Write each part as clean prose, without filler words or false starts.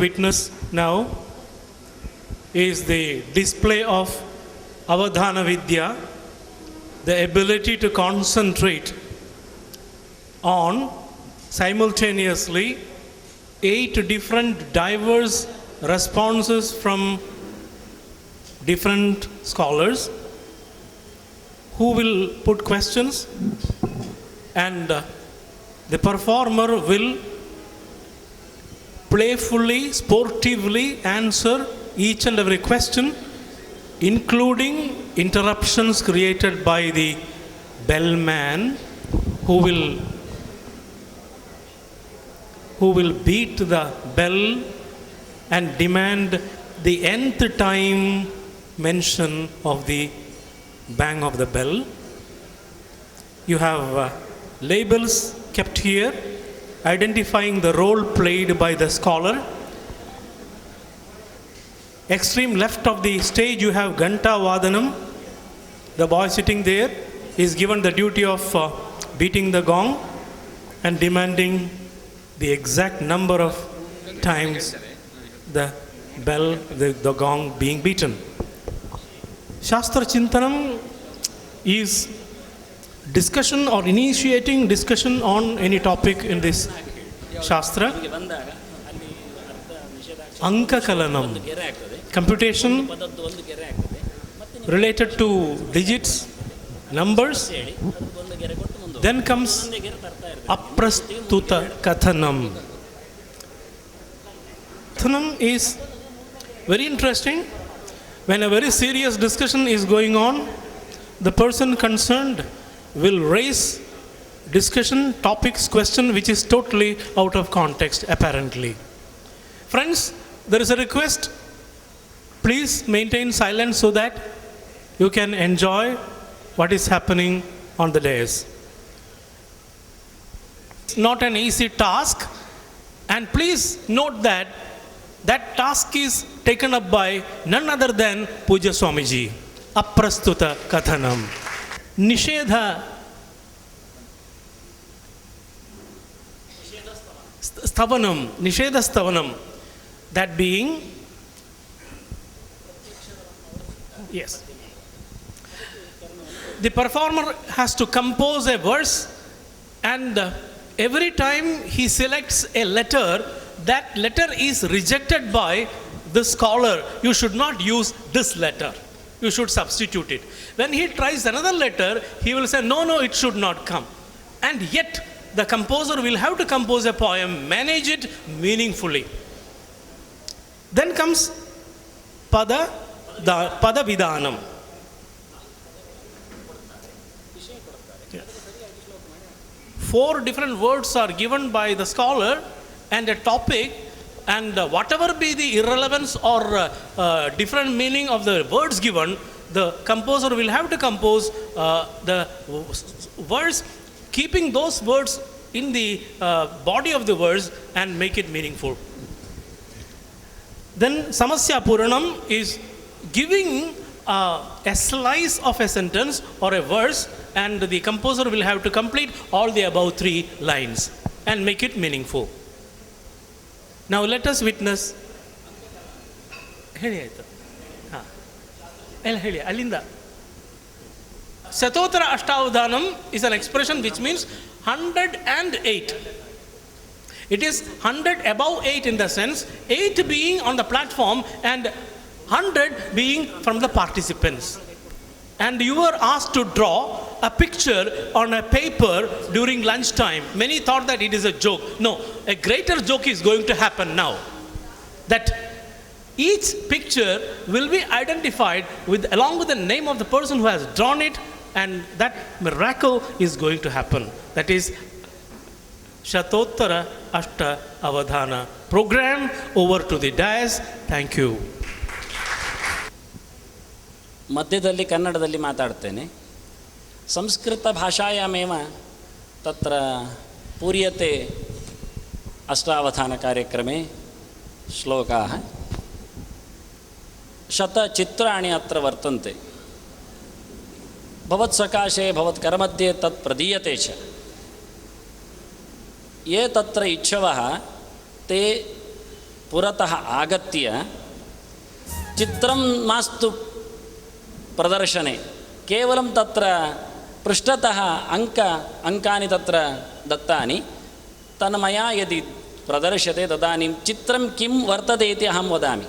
witness now is the display of Avadhana Vidya, the ability to concentrate on simultaneously 8 different diverse responses from different scholars who will put questions, and the performer will playfully, sportively answer each and every question, including interruptions created by the bellman who will beat the bell and demand the nth time mention of the bang of the bell. You have labels kept here identifying the role played by the scholar. Extreme left of the stage you have Ganta Vadanam. The boy sitting there is given the duty of beating the gong and demanding the exact number of times the bell, the gong being beaten. Shastra Chintanam is discussion or initiating discussion on any topic in this Shastra. Anka Kalanam, computation related to digits, numbers. Then comes Aprastuta Kathanam. Kathanam is very interesting. When a very serious discussion is going on, the person concerned will raise discussion, topics, question which is totally out of context apparently. Friends, there is a request. Please maintain silence so that you can enjoy what is happening on the dais. It's not an easy task, and please note that that task is taken up by none other than Pujya Swamiji. Aprastuta Kathanam. Nishedha Stavanam. Nishedha Stavanam. That being, yes, the performer has to compose a verse, and every time he selects a letter, that letter is rejected by the scholar. You should not use this letter. You should substitute it. When he tries another letter, he will say, no, it should not come. And yet, the composer will have to compose a poem, manage it meaningfully. Then comes Pada Vidhanam. 4 different words are given by the scholar and a topic, and whatever be the irrelevance or different meaning of the words given, the composer will have to compose the verse, keeping those words in the body of the verse and make it meaningful. Then Samasya Puranam is giving a slice of a sentence or a verse, and the composer will have to complete all the above 3 lines and make it meaningful. Now let us witness. Satottara Ashtavadhanam is an expression which means 108. It is 100 above 8 in the sense, 8 being on the platform and 100 being from the participants. And you were asked to draw a picture on a paper during lunchtime. Many thought that it is a joke. No, a greater joke is going to happen now. That each picture will be identified along with the name of the person who has drawn it, and that miracle is going to happen. That is Shatottara Ashta Avadhana program. Over to the dais. Thank you. ಮಧ್ಯದಲ್ಲಿ ಕನ್ನಡದಲ್ಲಿ ಮಾತಾಡ್ತೇನೆ. ಸಂಸ್ಕೃತ ಭಾಷಾಯಾಮೇವ ತತ್ರ ಪೂರ್ಯತೆ ಅಷ್ಟಾವಧಾನ ಕಾರ್ಯಕ್ರಮೆ ಶ್ಲೋಕಾಃ ಶತಚಿತ್ರಾಣಿ ಅತ್ರ ವರ್ತಂತೆ. ಭವತ್ಸಕಾಶೆ ಭವತ್ಕರमध्ये ತತ್ ಪ್ರದೀಯತೆ ಚ. ये तत्र इच्छवः ते पुरतः आगत्य चित्रं मास्तु प्रदर्शने केवलं तत्र पृष्ठतः अङ्कानि तत्र दत्तानि तन्मया यदि प्रदर्श्यते तदानीं चित्रं किं वर्तते इति अहं वदामि.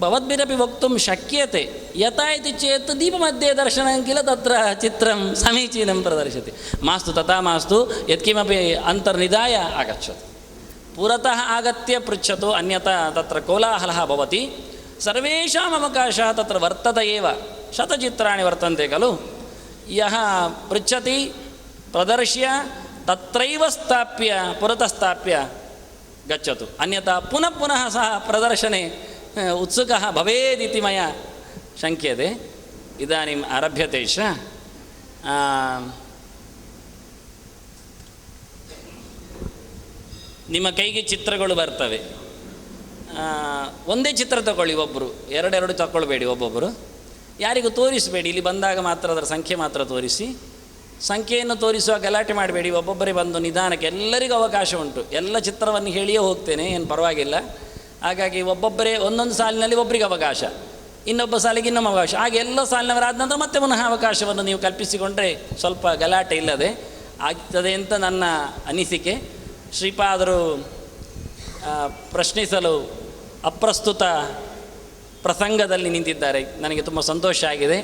भवद्भिरपि वक्तुं शक्यते यथा इति चेत् दीपमध्ये दर्शनं किल तत्र चित्रं समीचीनं प्रदर्श्यते. मास्तु तथा मास्तु, यत्किमपि अन्तर्निधाय आगच्छतु. पुरतः आगत्य पृच्छतु, अन्यथा तत्र कोलाहलः भवति. सर्वेषाम् अवकाशः तत्र वर्तते एव. शतचित्राणि वर्तन्ते खलु. यः पृच्छति प्रदर्श्य तत्रैव स्थाप्य पुरतः स्थाप्य गच्छतु. अन्यथा पुनः पुनः सः प्रदर्शने उत्सुकः भवेदिति मया शङ्क्यते. इदानीम् आरभ्यते च. ನಿಮ್ಮ ಕೈಗೆ ಚಿತ್ರಗಳು ಬರ್ತವೆ. ಒಂದೇ ಚಿತ್ರ ತಗೊಳ್ಳಿ, ಒಬ್ಬರು ಎರಡೆರಡು ತಗೊಳ್ಬೇಡಿ, ಒಬ್ಬೊಬ್ಬರು ಯಾರಿಗೂ ತೋರಿಸಬೇಡಿ. ಇಲ್ಲಿ ಬಂದಾಗ ಮಾತ್ರ ಅದರ ಸಂಖ್ಯೆ ಮಾತ್ರ ತೋರಿಸಿ. ಸಂಖ್ಯೆಯನ್ನು ತೋರಿಸುವ ಗಲಾಟೆ ಮಾಡಬೇಡಿ. ಒಬ್ಬೊಬ್ಬರೇ ಬಂದು ನಿಧಾನಕ್ಕೆ, ಎಲ್ಲರಿಗೂ ಅವಕಾಶ ಉಂಟು. ಎಲ್ಲ ಚಿತ್ರವನ್ನು ಹೇಳಿಯೇ ಹೋಗ್ತೇನೆ, ಏನು ಪರವಾಗಿಲ್ಲ. ಹಾಗಾಗಿ ಒಬ್ಬೊಬ್ಬರೇ ಒಂದೊಂದು ಸಾಲಿನಲ್ಲಿ ಒಬ್ಬರಿಗೆ ಅವಕಾಶ, ಇನ್ನೊಬ್ಬ ಸಾಲಿಗೆ ಇನ್ನೊಬ್ಬ ಅವಕಾಶ, ಹಾಗೆ ಎಲ್ಲ ಸಾಲಿನವರಾದ ನಂತರ ಮತ್ತೆ ಪುನಃ ಅವಕಾಶವನ್ನು ನೀವು ಕಲ್ಪಿಸಿಕೊಂಡ್ರೆ ಸ್ವಲ್ಪ ಗಲಾಟೆ ಇಲ್ಲದೆ ಆಗ್ತದೆ ಅಂತ ನನ್ನ ಅನಿಸಿಕೆ. ಶ್ರೀಪಾದರು ಪ್ರಶ್ನಿಸಲು ಅಪ್ರಸ್ತುತ ಪ್ರಸಂಗದಲ್ಲಿ ನಿಂತಿದ್ದಾರೆ. ನನಗೆ ತುಂಬ ಸಂತೋಷ ಆಗಿದೆ.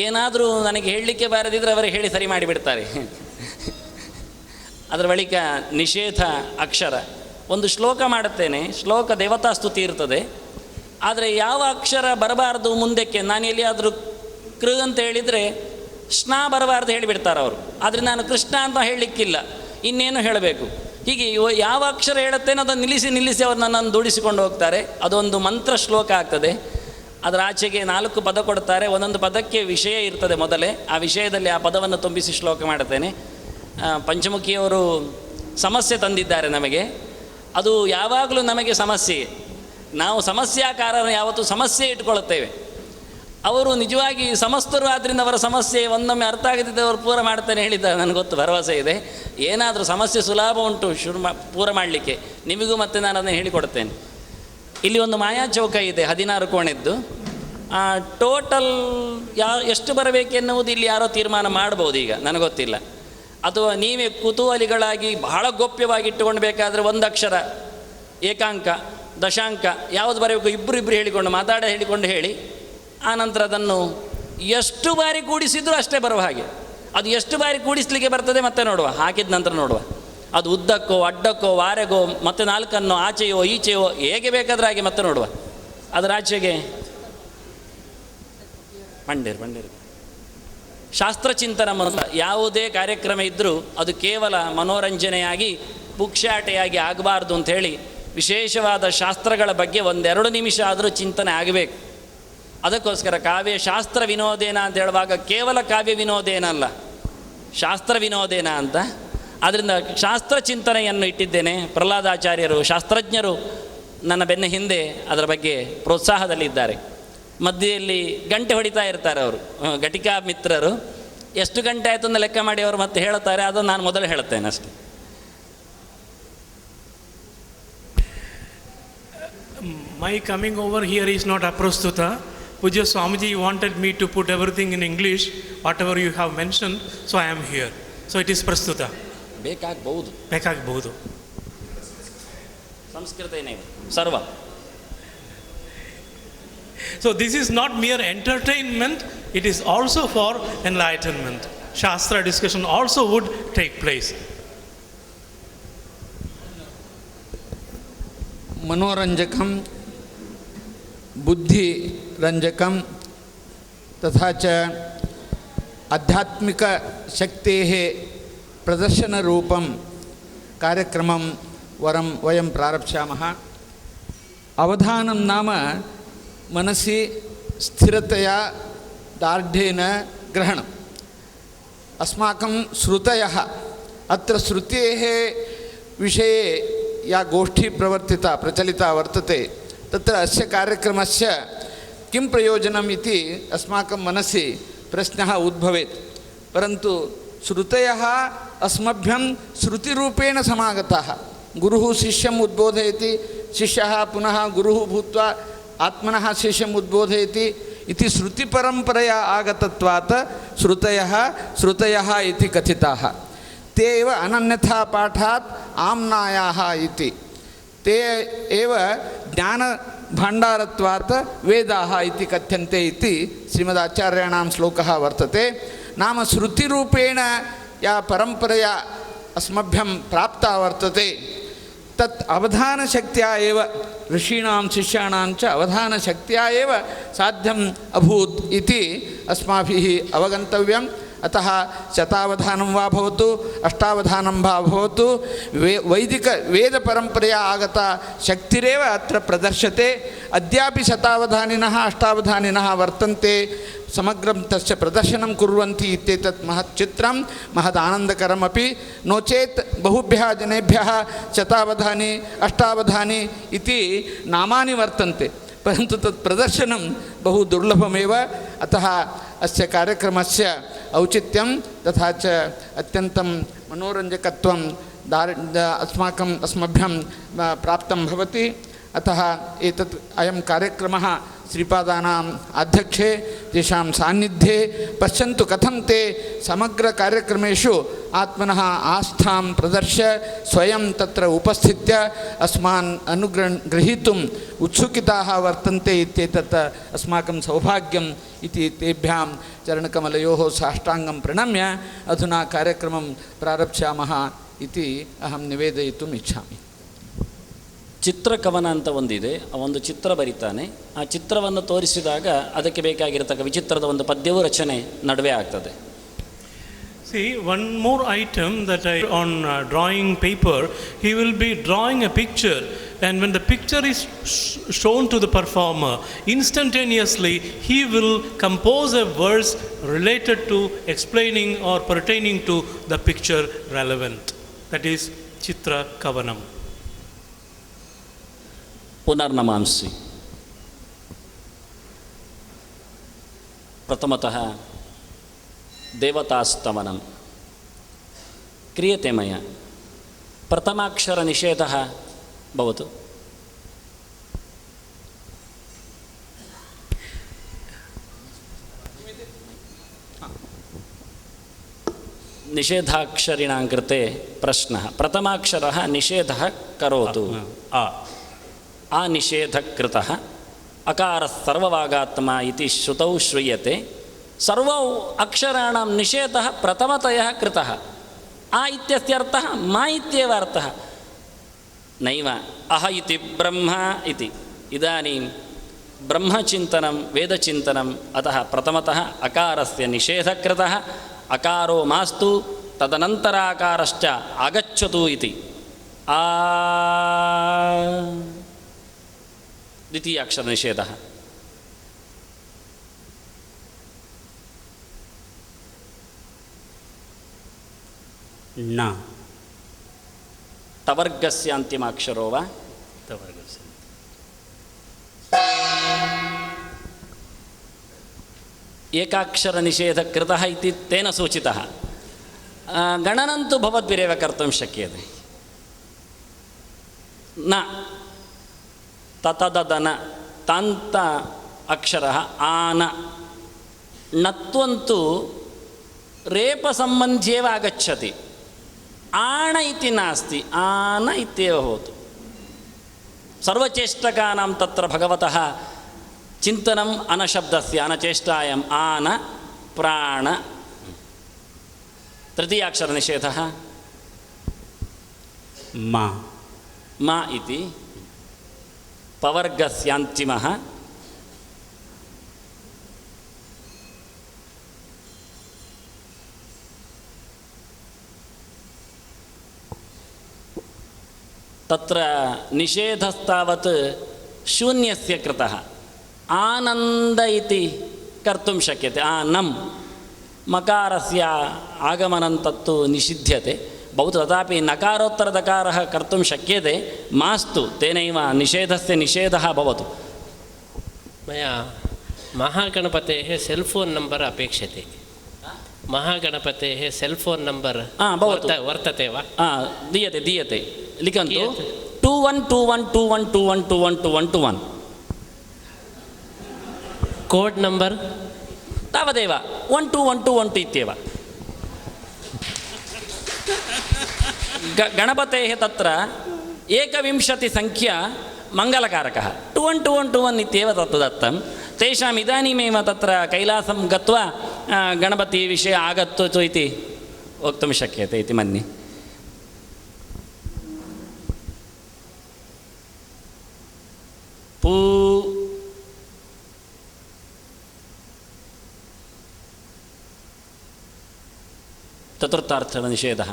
ಏನಾದರೂ ನನಗೆ ಹೇಳಲಿಕ್ಕೆ ಬಾರದಿದ್ದರೆ ಅವರೇ ಹೇಳಿ ಸರಿ ಮಾಡಿಬಿಡ್ತಾರೆ. ಅದರ ಬಳಿಕ ನಿಷೇಧ ಅಕ್ಷರ ಒಂದು ಶ್ಲೋಕ ಮಾಡುತ್ತೇನೆ. ಶ್ಲೋಕ ದೇವತಾ ಸ್ತುತಿ ಇರ್ತದೆ. ಆದರೆ ಯಾವ ಅಕ್ಷರ ಬರಬಾರ್ದು ಮುಂದಕ್ಕೆ, ನಾನು ಎಲ್ಲಿಯಾದರೂ ಕೃ ಅಂತ ಹೇಳಿದರೆ ಸ್ನ ಬರಬಾರ್ದು ಹೇಳಿಬಿಡ್ತಾರೆ ಅವರು. ಆದರೆ ನಾನು ಕೃಷ್ಣ ಅಂತ ಹೇಳಲಿಕ್ಕಿಲ್ಲ, ಇನ್ನೇನು ಹೇಳಬೇಕು. ಹೀಗೆ ಯಾವ ಅಕ್ಷರ ಹೇಳುತ್ತೇನೋ ಅದನ್ನು ನಿಲ್ಲಿಸಿ ಅವರು ನನ್ನನ್ನು ದೂಡಿಸಿಕೊಂಡು ಹೋಗ್ತಾರೆ. ಅದೊಂದು ಮಂತ್ರ ಶ್ಲೋಕ ಆಗ್ತದೆ. ಅದರ ಆಚೆಗೆ 4 ಪದ ಕೊಡ್ತಾರೆ. ಒಂದೊಂದು ಪದಕ್ಕೆ ವಿಷಯ ಇರ್ತದೆ ಮೊದಲೇ. ಆ ವಿಷಯದಲ್ಲಿ ಆ ಪದವನ್ನು ತುಂಬಿಸಿ ಶ್ಲೋಕ ಮಾಡುತ್ತೇನೆ. ಪಂಚಮುಖಿಯವರು ಸಮಸ್ಯೆ ತಂದಿದ್ದಾರೆ ನಮಗೆ. ಅದು ಯಾವಾಗಲೂ ನಮಗೆ ಸಮಸ್ಯೆ. ನಾವು ಸಮಸ್ಯಾಕಾರರು ಯಾವತ್ತೂ ಸಮಸ್ಯೆ ಇಟ್ಕೊಳ್ಳುತ್ತೇವೆ. ಅವರು ನಿಜವಾಗಿ ಸಮಸ್ತರು, ಆದ್ದರಿಂದ ಅವರ ಸಮಸ್ಯೆ ಒಂದೊಮ್ಮೆ ಅರ್ಥ ಆಗದಿದ್ದರೆ ಅವರು ಪೂರ ಮಾಡ್ತಾನೆ ಹೇಳಿದ್ದಾರೆ. ನನಗೆ ಗೊತ್ತು, ಭರವಸೆ ಇದೆ. ಏನಾದರೂ ಸಮಸ್ಯೆ ಸುಲಭ ಉಂಟು ಪೂರ ಮಾಡಲಿಕ್ಕೆ, ನಿಮಗೂ ಮತ್ತೆ ನಾನು ಅದನ್ನು ಹೇಳಿಕೊಡ್ತೇನೆ. ಇಲ್ಲಿ ಒಂದು ಮಾಯಾ ಚೌಕ ಇದೆ, 16 ಕೋಣೆದ್ದು. ಟೋಟಲ್ ಎಷ್ಟು ಬರಬೇಕೆನ್ನುವುದು ಇಲ್ಲಿ ಯಾರೋ ತೀರ್ಮಾನ ಮಾಡ್ಬೋದು. ಈಗ ನನಗೊತ್ತಿಲ್ಲ. ಅಥವಾ ನೀವೇ ಕುತೂಹಲಿಗಳಾಗಿ ಬಹಳ ಗೋಪ್ಯವಾಗಿ ಇಟ್ಟುಕೊಂಡು ಬೇಕಾದರೆ 1 ಅಕ್ಷರ, ಏಕಾಂಕ, ದಶಾಂಕ ಯಾವುದು ಬರಬೇಕು ಇಬ್ಬರು ಹೇಳಿಕೊಂಡು ಹೇಳಿಕೊಂಡು ಹೇಳಿ. ಆನಂತರ ಅದನ್ನು ಎಷ್ಟು ಬಾರಿ ಕೂಡಿಸಿದರೂ ಅಷ್ಟೇ ಬರುವ ಹಾಗೆ. ಅದು ಎಷ್ಟು ಬಾರಿ ಕೂಡಿಸಲಿಕ್ಕೆ ಬರ್ತದೆ ಮತ್ತೆ ನೋಡುವ, ಹಾಕಿದ ನಂತರ ನೋಡುವ. ಅದು ಉದ್ದಕ್ಕೋ ಅಡ್ಡಕ್ಕೋ ವಾರೆಗೋ ಮತ್ತೆ 4 ಆಚೆಯೋ ಈಚೆಯೋ ಹೇಗೆ ಬೇಕಾದರೆ ಹಾಗೆ ಮತ್ತೆ ನೋಡುವ. ಅದರ ಆಚೆಗೆ ಬಂಡೇರು ಶಾಸ್ತ್ರಚಿಂತನ ಅಂತ ಯಾವುದೇ ಕಾರ್ಯಕ್ರಮ ಇದ್ದರೂ ಅದು ಕೇವಲ ಮನೋರಂಜನೆಯಾಗಿ ಪುಕ್ಷಾಟೆಯಾಗಿ ಆಗಬಾರ್ದು ಅಂಥೇಳಿ ವಿಶೇಷವಾದ ಶಾಸ್ತ್ರಗಳ ಬಗ್ಗೆ 1-2 ನಿಮಿಷ ಆದರೂ ಚಿಂತನೆ ಆಗಬೇಕು. ಅದಕ್ಕೋಸ್ಕರ ಕಾವ್ಯ ಶಾಸ್ತ್ರ ವಿನೋದೇನ ಅಂತ ಹೇಳುವಾಗ ಕೇವಲ ಕಾವ್ಯ ವಿನೋದೇನ ಅಲ್ಲ, ಶಾಸ್ತ್ರ ವಿನೋದೇನ ಅಂತ. ಆದ್ದರಿಂದ ಶಾಸ್ತ್ರ ಚಿಂತನೆಯನ್ನು ಇಟ್ಟಿದ್ದೇನೆ. ಪ್ರಹ್ಲಾದಾಚಾರ್ಯರು ಶಾಸ್ತ್ರಜ್ಞರು ನನ್ನ ಬೆನ್ನ ಹಿಂದೆ ಅದರ ಬಗ್ಗೆ ಪ್ರೋತ್ಸಾಹದಲ್ಲಿದ್ದಾರೆ. ಮಧ್ಯೆಯಲ್ಲಿ ಗಂಟೆ ಹೊಡಿತಾ ಇರ್ತಾರೆ ಅವರು, ಘಟಿಕಾ ಮಿತ್ರರು. ಎಷ್ಟು ಗಂಟೆ ಆಯಿತು ಅಂತ ಲೆಕ್ಕ ಮಾಡಿ ಅವರು ಮತ್ತೆ ಹೇಳುತ್ತಾರೆ. ಅದನ್ನು ನಾನು ಮೊದಲು ಹೇಳುತ್ತೇನೆ ಅಷ್ಟೇ. My coming over here is not aprastuta. Pujya Swamiji wanted me to put everything in English, whatever you have mentioned, so I am here. So it is prastuta. ಬೇಕಾಗಬಹುದು. ಸಂಸ್ಕೃತೇನೇ ಸರ್ವ. So this is not mere entertainment, it is also for enlightenment. Shastra discussion also would take place. मनोरंजकम बुद्धिरंजकम तथा च आध्यात्मिक शक्तेः प्रदर्शनरूपं कार्यक्रमं वयं प्रारप्स्यामः. अवधानं नाम मनसि स्थिरतया दार्ढ्येन ग्रहणम्. अस्माकं श्रुतयः अत्र श्रुतेः विषये या गोष्ठी प्रचलिता वर्तते तत्र अस्य कार्यक्रमस्य किं प्रयोजनम् इति अस्माकं मनसि प्रश्नः उद्भवेत्. परन्तु श्रुतयः अस्मभ्यं श्रुतिरूपेण समागताः. गुरुः शिष्यम् उद्बोधयति, शिष्यः पुनः गुरुः भूत्वा आत्मनः शिष्यम् उद्बोधयति इति श्रुतिपरम्परया आगतत्वात् श्रुतयः इति कथिताः। ते एव अनन्यथा पाठात् आम्नायाः इति, ते एव ज्ञानभाण्डारत्वात् वेदाः इति कथ्यन्ते इति श्रीमदाचार्याणां श्लोकः वर्तते। नाम श्रुतिरूपेण या परम्परया अस्मभ्यं प्राप्ता वर्तते तत् अवधानशक्त्या एव, ऋषीणां शिष्याणां च अवधानशक्त्या एव साध्यम् अभूत् इति अस्माभिः अवगन्तव्यम्। अतः शतावधानं वा भवतु अष्टावधानं वा भवतु, वैदिकवेदपरम्परया आगता शक्तिरेव अत्र प्रदर्श्यते। अद्यापि शतावधानिनः अष्टावधानिनः वर्तन्ते, समग्रं तस्य प्रदर्शनं कुर्वन्ति इत्येतत् महत् चित्रं महदानन्दकरमपि। नो चेत् बहुभ्यः जनेभ्यः शतावधानी अष्टावधानी इति नामानि वर्तन्ते, परन्तु तत् प्रदर्शनं बहु दुर्लभमेव। अतः अस्य कार्यक्रमस्य औचित्यं तथा च अत्यन्तं मनोरञ्जकत्वं अस्मभ्यं प्राप्तं भवति। अतः एतत् अयं कार्यक्रमः श्रीपादानाम् अध्यक्षे तेषां सान्निध्ये पश्यन्तु कथं ते समग्रकार्यक्रमेषु आत्मनः आस्थां प्रदर्श्य स्वयं तत्र उपस्थित्य अस्मान् अनुग्रहीतुम् उत्सुकिताः वर्तन्ते इत्येतत् अस्माकं सौभाग्यम् इति तेभ्यां चरणकमलयोः साष्टाङ्गं प्रणम्य अधुना कार्यक्रमं प्रारप्स्यामः इति अहं निवेदयितुम् इच्छामि। ಚಿತ್ರಕವನ ಅಂತ ಒಂದಿದೆ, ಆ ಒಂದು ಚಿತ್ರ ಬರೀತಾನೆ, ಆ ಚಿತ್ರವನ್ನು ತೋರಿಸಿದಾಗ ಅದಕ್ಕೆ ಬೇಕಾಗಿರತಕ್ಕ ವಿಚಿತ್ರದ ಒಂದು ಪದ್ಯವೂ ರಚನೆ ನಡುವೆ ಆಗ್ತದೆ. See, one more item that on drawing paper, he will be drawing a picture, and when the picture is shown to the performer, instantaneously he will compose a verse related to explaining or pertaining to the picture relevant. That is Chitra Kavanam. ಪುನರ್ನಮಾಂಸಿ. ಪ್ರಥಮತಃ ದೇವತಾಸ್ತವನಂ ಕ್ರಿಯತೆ ಮಯ. ಪ್ರಥಮಾಕ್ಷರ ನಿಷೇಧಃ ಭವತು. ನಿಷೇಧಾಕ್ಷರಿणां कृते प्रश्नः. प्रथमाक्षरः निषेधः करोतु. निषेधकृतः अकारः सर्ववागात्मा इति श्रुतौ श्रूयते. सर्व अक्षराणां निषेधः प्रथमतया कृतः. आ इत्यस्य अर्थः मा इत्येव अर्थः, नैव अह इति ब्रह्म इति. इदानीं ब्रह्मचिन्तनं वेदचिन्तनम्, अतः प्रथमतः अकारस्य निषेधः कृतः. अकारो मास्तु, तदनन्तराकारश्च आगच्छतु इति. द्वितीय अक्षर निषेधः. न तवर्गस्य अन्तिमाक्षरो वा? तवर्गस्य एकाक्षर निषेधः कृतः इति तेन सूचितः. गणनं तु भवद्भिरेव कर्तुं शक्यते. न ततदन तान्त अक्षरः आन. नत्वन्तु रेपसम्बन्ध्येव आगच्छति. आण इति नास्ति, आन इत्येव भवतु. सर्वचेष्टकानां तत्र भगवतः चिन्तनम् अनशब्दस्य अनचेष्टायाम् आन प्राण. तृतीयाक्षरनिषेधः मा इति. पवर्गस्यान्तिमः तत्र निषेधस्तावत् शून्यस्य कृतः. आनन्द इति कर्तुं शक्यते. आनं मकारस्य आगमनं तत्तु निषिध्यते. भवतु तथापि नकारोत्तरदकारः कर्तुं शक्यते. मास्तु, तेनैव निषेधस्य निषेधः भवतु. मया महागणपतेः सेल्फोन् नम्बर् अपेक्षते. महागणपतेः सेल्फोन् नम्बर् भवतु, वर्तते वा? दीयते दीयते. लिखन्तु 2 212121212121 ಕೋಡ್ ನಂಬರ್ तावदेव 121212 इत्येव गणपतेः तत्र 21 संख्या मङ्गलकारकः 212121 इत्येव तत्र दत्तं तेषाम् इदानीमेव तत्र कैलासं गत्वा गणपतिविषये आगच्छतु इति वक्तुं शक्यते इति मन्ये चतुर्थाक्षरनिषेधः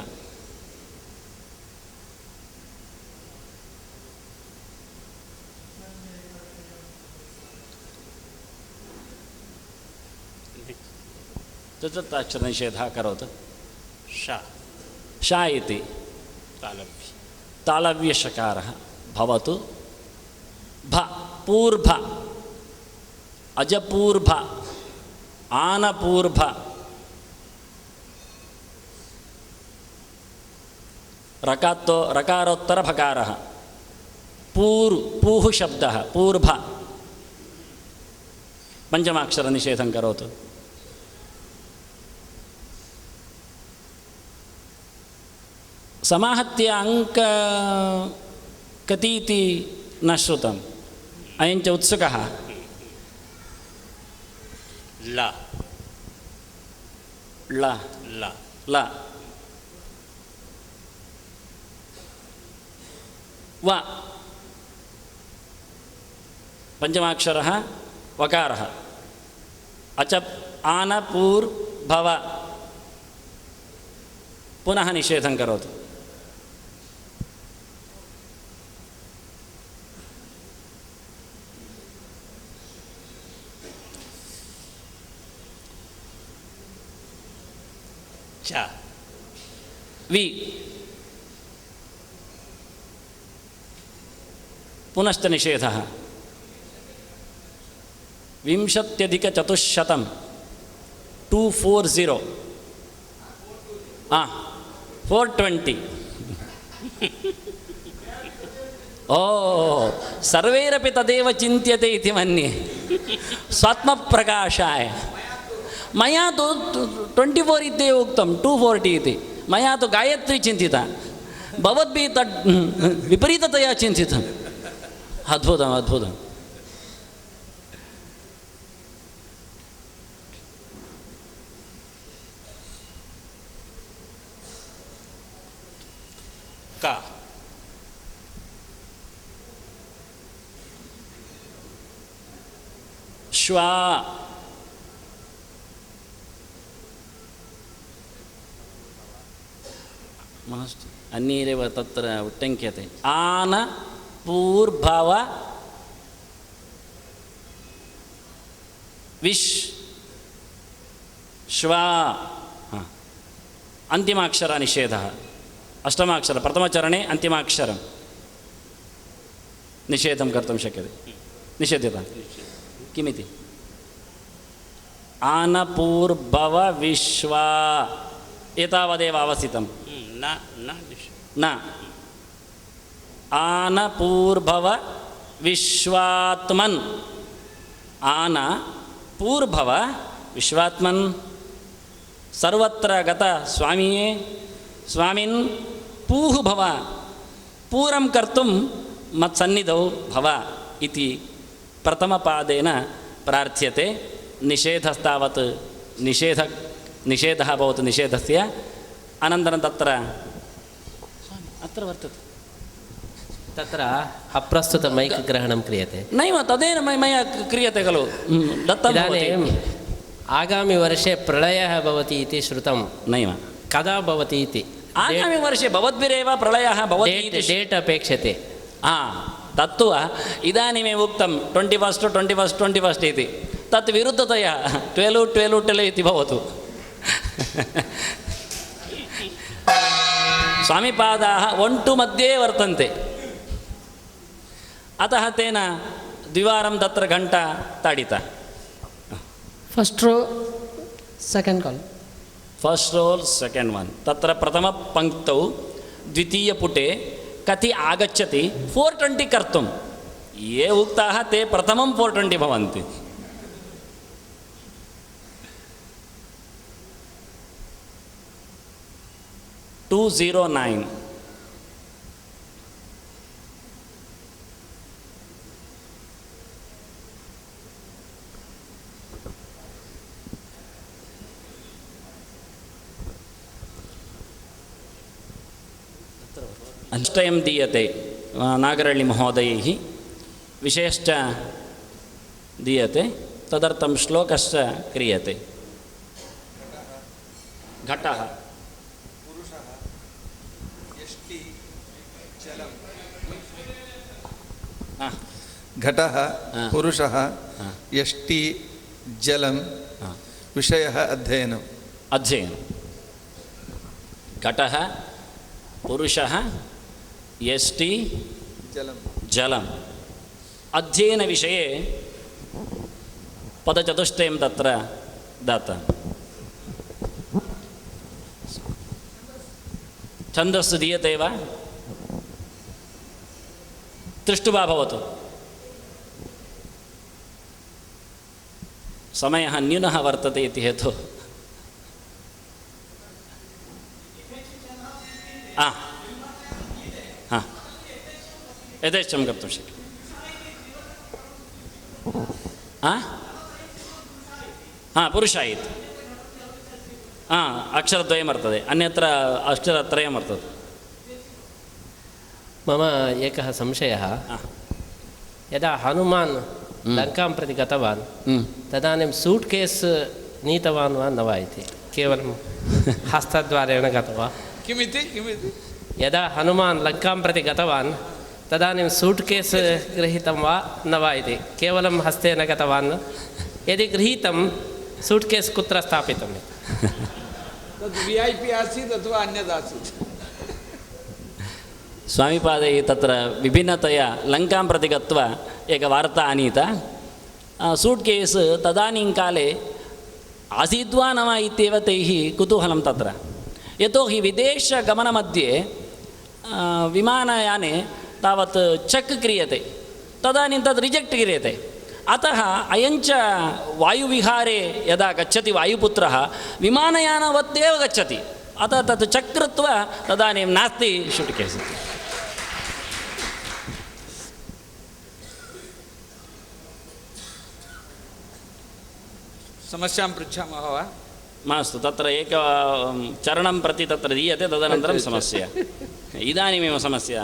चतुर्थाक्षरनिषेधः करोतु श शा इति तालव्य तालव्यषकारः भवतु भ पूर्भ अजपूर्भ आनपूर्भ रकारोत्तरभकारः पूः शब्दः पूर्भ पञ्चमाक्षरनिषेधं करोतु समाहत्य अङ्क कति इति न श्रुतम् अयञ्च उत्सुकः ल ल ल ल व पञ्चमाक्षरः वकारः अच आनपूर्भव पुनः निषेधं करोतु च वि पुनश्च निषेधः 20,400 240 420 ओ सर्वैरपि तदेव चिन्त्यते इति मन्ये स्वात्मप्रकाशाय मया तु 24 इत्येव उक्तं 240 इति मया तु गायत्री चिन्तिता भवद्भिः तत् विपरीततया चिन्तितम् अद्भुतम् अद्भुतम् क श्वा मास्तु अन्यैरेव तत्र उट्टङ्क्यते आन पूर्भव विश् श्वा अन्तिमाक्षरनिषेधः अष्टमाक्षर प्रथमचरणे अन्तिमाक्षरं निषेधं कर्तुं शक्यते निषेध्यता किमिति आनपूर्भव विश्वा एतावदेव अवसितं न न आनपूर्भव विश्वात्मन् आन पूर्भव विश्वात्मन् सर्वत्र गत स्वामिये स्वामिन् पूः भव पूरं कर्तुं मत्सन्निधौ भव इति प्रथमपादेन प्रार्थ्यते निषेधस्तावत् निषेधः भवतु निषेधस्य अनन्तरं तत्र अत्र वर्तते तत्र अप्रस्तुत मैक् ग्रहणं क्रियते नैव तदेन मया क्रियते खलु दत्तं इदानीम् आगामिवर्षे प्रलयः भवति इति श्रुतं नैव कदा भवति इति आगामिवर्षे भवद्भिरेव प्रलयः भवति इति डेट् अपेक्षते तत्तु इदानीमेव उक्तं 21 इति तत् विरुद्धतया 12 इति भवतु स्वामिपादाः 1-2 मध्ये वर्तन्ते अतः तेन द्विवारं तत्र घण्टा ताडिता first row second call first roll second one तत्र प्रथमपङ्क्तौ द्वितीयपुटे कति आगच्छति 420 कर्तुं ये उक्ताः ते प्रथमं 420 भवन्ति। $209 अष्टयं दीयते नागरळ्ळि महोदयैः, विषयश्च दीयते, तदर्थं श्लोकश्च क्रियते। घटः घटः पुरुषः यष्टि जलं विषयः अध्ययनम्। अध्ययनं घटः पुरुषः यष्टि जलम् अध्ययनविषये पदचतुष्टयं तत्र दत्तं। छन्दस्सु दीयते वा? दृष्ट्वा भवतु। समयः न्यूनः वर्तते इति हेतुः यथेच्छं कर्तुं शक्यते। पुरुषः इति अक्षरद्वयं वर्तते, अन्यत्र अक्षरत्रयं वर्तते। मम एकः संशयः, यदा हनुमान् लङ्कां प्रति गतवान् तदानीं सूट् केस् नीतवान् वा न वा इति, केवलं हस्तद्वारेण गतवा? किमिति यदा हनुमान् लङ्कां प्रति गतवान् तदानीं सूट् केस् गृहीतं वा न वा इति, केवलं हस्तेन गतवान्? यदि गृहीतं सूट् केस् कुत्र स्थापितम्? तद् VIP आसीत् अथवा अन्यदासीत्? स्वामिपादैः तत्र विभिन्नतया लङ्कां प्रति गत्वा एका वार्ता आनीता। सूट् केस् तदानीं काले आसीद्वा न वा इत्येव तैः कुतूहलं तत्र, यतोहि विदेशगमनमध्ये विमानयाने तावत् चेक् क्रियते, तदानीं तद् रिजेक्ट् क्रियते। अतः अयञ्च वायुविहारे यदा गच्छति वायुपुत्रः विमानयानवत् एव गच्छति, अतः तत् चेक् कृत्वा तदानीं नास्ति सूट् केस्। समस्यां पृच्छामः वा? मास्तु, तत्र एक चरणं प्रति तत्र दीयते, तदनन्तरं समस्या। इदानीमेव समस्या।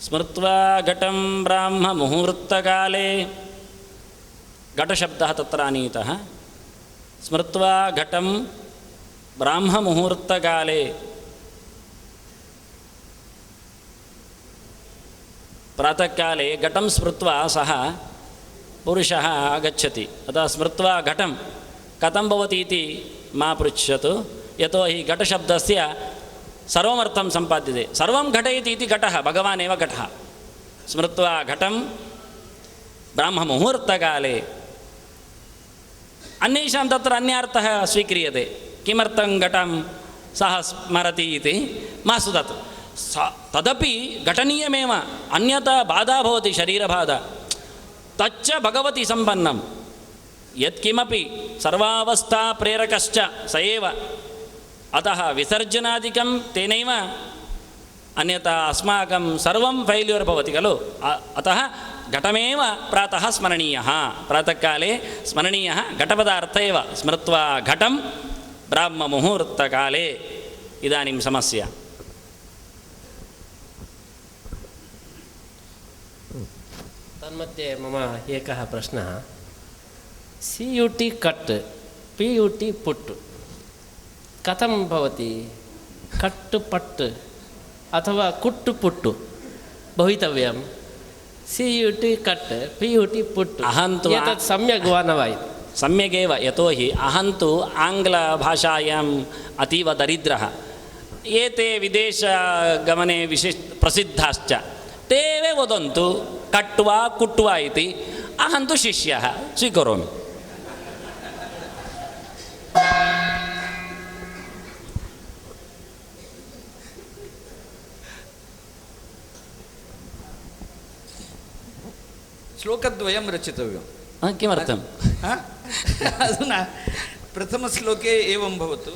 स्मृत्वा घटं ब्राह्ममुहूर्तकाले, घटशब्दः तत्र आनीतः। स्मृत्वा घटं ब्राह्ममुहूर्तकाले, प्रातःकाले घटं स्मृत्वा सः पुरुषः आगच्छति। अतः स्मृत्वा घटं कथं भवति इति मा पृच्छतु, यतोहि घटशब्दस्य सर्वमर्थं सम्पाद्यते। सर्वं घटयति इति घटः, भगवान् एव घटः। स्मृत्वा घटं ब्राह्ममुहूर्तकाले, अन्येषां तत्र अन्यार्थः स्वीक्रियते। किमर्थं घटं सः स्मरति इति मास्तु, तत् तदपि घटनीयमेव, अन्यथा बाधा भवति, शरीरबाधा। तच्च भगवती सम्पन्नं, यत्किमपि सर्वावस्था प्रेरकश्च स एव। अतः विसर्जनादिकं तेनैव, अन्यथा अस्माकं सर्वं फैल्यूर् भवति खलु। अतः घटमेव प्रातः स्मरणीयः, प्रातःकाले स्मरणीयः घटपदार्थ एव। स्मृत्वा घटं ब्राह्ममुहूर्तकाले। इदानीं समस्या। तन्मध्ये मम एकः प्रश्नः, CUT कट् PUT पुट् कथं भवति? कट् पट् अथवा कुट् पुट् भवितव्यं? CUT कट् PUT पुट्, अहं तु एतत् सम्यक् वा न वा? सम्यगेव, यतोहि अहं तु आङ्ग्लभाषायाम् अतीव दरिद्रः। एते विदेशगमने प्रसिद्धाश्च ते एव वदन्तु कट्वा कुट्वा इति अहं तु शिष्यः स्वीकरोमि। श्लोकद्वयं रचितव्यं। किमर्थं? अधुना प्रथमश्लोके एवं भवतु,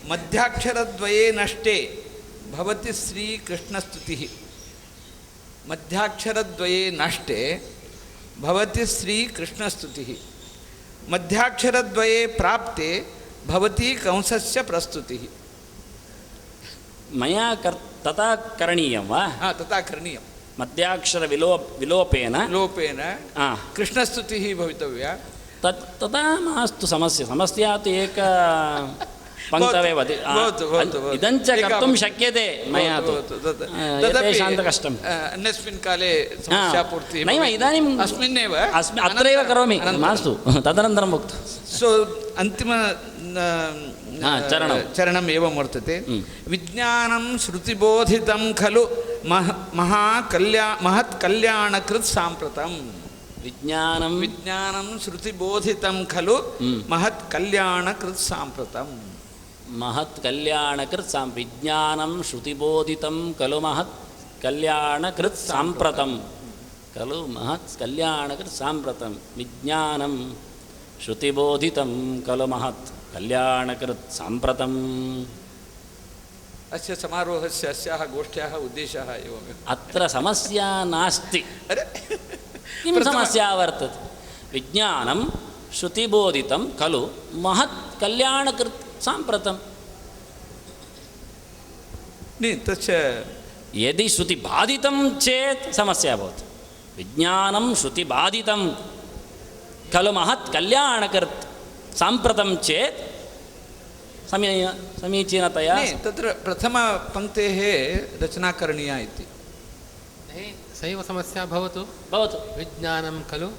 मध्याक्षरद्वये नष्टे भवति श्रीकृष्णस्तुतिः। मध्याक्षरद्वये नष्टे भवति श्रीकृष्णस्तुतिः। मध्याक्षरद्वये प्राप्ते भवति कंसस्य प्रस्तुतिः। मया तथा करणीयं वा? तथा करणीयं। मध्याक्षर विलोपेन कृष्णस्तुतिः भवितव्या। तथा मास्तु समस्या तु एक पङ्क्तवे वदति। इदञ्च कर्तुं शक्यते मया तु, शान्तकष्टं अन्यस्मिन् काले समस्यापूर्तिः नैव, इदानीम् अस्मिन्नेव अत्रैव करोमि, मास्तु तदनन्तरं वक्तु। सो अन्तिम चरणम् एवं वर्तते, विज्ञानं श्रुतिबोधितं खलु महत्कल्याणकृत् साम्प्रतम्। विज्ञानं श्रुतिबोधितं खलु महत्कल्याणकृत् साम्प्रतम्। महत्कल्याणकृत् विज्ञानं श्रुतिबोधितं खलु महत्कल्याणकृत् साम्प्रतं खलु महत्कल्याणकृत् साम्प्रतं। विज्ञानं श्रुतिबोधितं खलु महत्कल्याणकृत् साम्प्रतम्। अस्य समारोहस्य अस्याः गोष्ठ्याः उद्देशः एवमेव। अत्र समस्या नास्ति। किं समस्या वर्तते? विज्ञानं श्रुतिबोधितं खलु महत्कल्याणकृत् साम्प्रतं। यदि श्रुतिबाधितं चेत् समस्या भवति। विज्ञानं श्रुतिबाधितं खलु महत्कल्याणकृत् साम्प्रतं चेत् समीचीनतया तत्र प्रथमपङ्क्तेः रचना करणीया इति। सैव समस्या भवतु। विज्ञानं खलु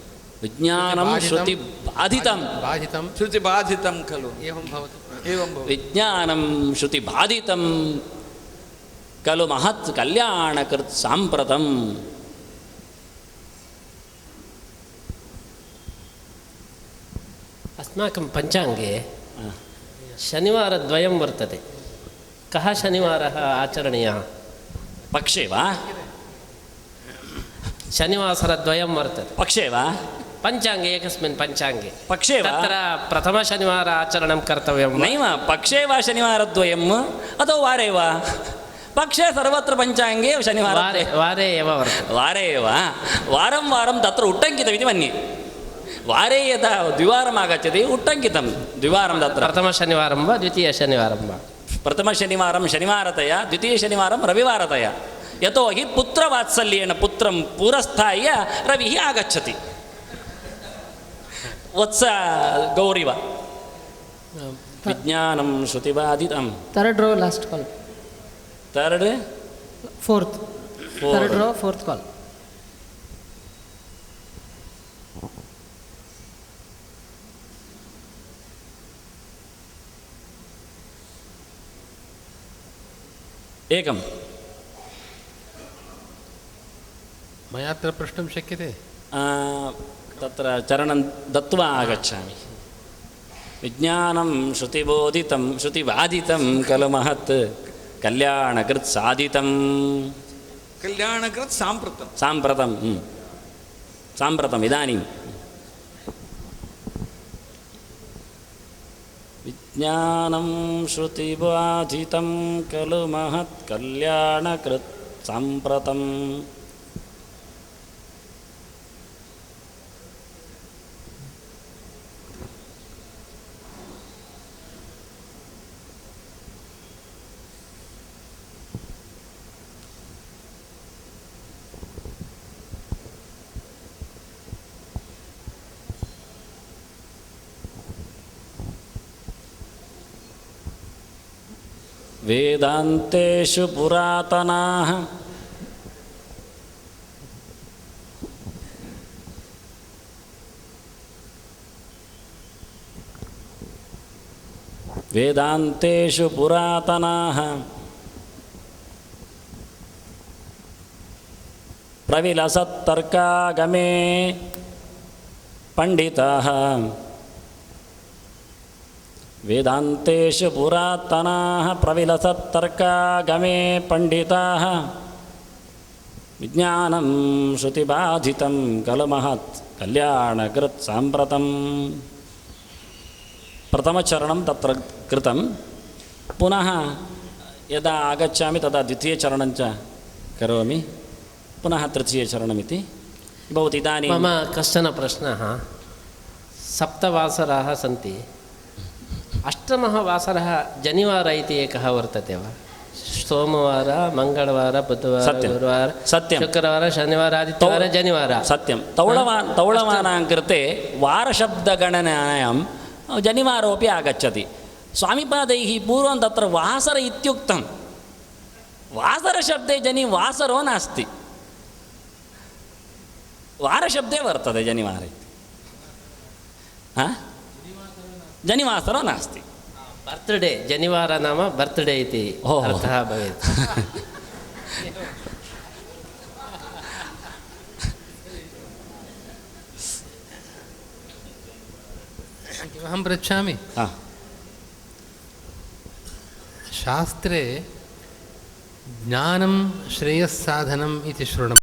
विज्ञानं श्रुतिबाधितं श्रुतिबाधितं खलु एवं भवतु। विज्ञानं श्रुतिबाधितं खलु महत्कल्याणकृत् साम्प्रतम्। अस्माकं पञ्चाङ्गे शनिवारद्वयं वर्तते। कः शनिवारः आचरणीयः? पक्षे वा? शनिवासरद्वयं वर्तते। पक्षे वा? पञ्चाङ्गे, एकस्मिन् पञ्चाङ्गे पक्षे वा? तत्र प्रथमशनिवार आचरणं कर्तव्यं। नैव, पक्षे वा शनिवारद्वयम् अथवा वारे वा? पक्षे सर्वत्र पञ्चाङ्गे शनिवार वारे एव वर्तते। वारे एव वारं वारं तत्र उट्टङ्कितमिति मन्ये। वारे यदा द्विवारम् आगच्छति उट्टङ्कितं द्विवारं तत्र। प्रथमशनिवारं वा द्वितीयशनिवारं वा? प्रथमशनिवारं शनिवारतया, द्वितीयशनिवारं रविवारतया। यतोहि पुत्रवात्सल्येन पुत्रं पुरस्थाय रविः आगच्छति। वत्स गौरिव विज्ञानं श्रुतिबाधितं। Third row, last call. Fourth row, fourth call. एकं मया अत्र प्रष्टुं शक्यते? तत्र चरणं दत्वा आगच्छामि। विज्ञानं श्रुतिबोधितं श्रुतिबाधितं खलु महत् कल्याणकृत् साधितं। कल्याणकृत् साम्प्रतम् इदानीं। विज्ञानं श्रुतिबाधितं खलु महत् कल्याणकृत् साम्प्रतम्। वेदान्तेषु पुरातनाः वेदान्तेषु पुरातनाः ಪ್ರವಿಲಸತ್ತರ್ಕಾಗಮೇ ಪಂಡಿತಾಃ ವೇದಾಂತೇಷು ಪುರಾತನಾಃ ಪ್ರವಿಲಸತ್ತರ್ಕಾಗಮೇ ಪಂಡಿತಾಃ ವಿಜ್ಞಾನಂ ಶ್ರುತಿಬಾಧಿತಂ ಖಲು ಮಹತ್ ಕಲ್ಯಾಣಕೃತ್ ಸಾಂಪ್ರತಂ. ಪ್ರಥಮಚರಣಂ ತತ್ರ ಕೃತಂ, ಪುನಃ ಯದಾ ಆಗಚ್ಚಾಮಿ ತದಾ ದ್ವಿತೀಯಚರಣಂಚ ಕರೋಮಿ, ಪುನಃ ತೃತೀಯಚರಣಮಿತಿ ಭವತಿ. ಇದಾनीं मम कश्चन प्रश्नः. सप्तवासराः सन्ति, अष्टमः वासरः जनिवार इति एकः वर्तते वा? सोमवार, मंगलवार, बुधवार, सत्यं. गुरुवार, सत्यं. शुक्रवार, शनिवार, आदित्यवार, जनिवार. सत्यं. तौळवानां कृते वारशब्दगणनायां जनिवारोपि आगच्छति. स्वामिपादैः पूर्वं तत्र वासर इत्युक्तं. वासरशब्दे वासरो नास्ति, वारशब्दे वर्तते जनिवार इति. जनिवासरो नास्ति. बर्थडे, जनिवार नाम बर्थडे इति अर्थः भवेत्. अहं पृच्छामि. शास्त्रे ज्ञानं श्रेयस्साधनम् इति श्रुतं.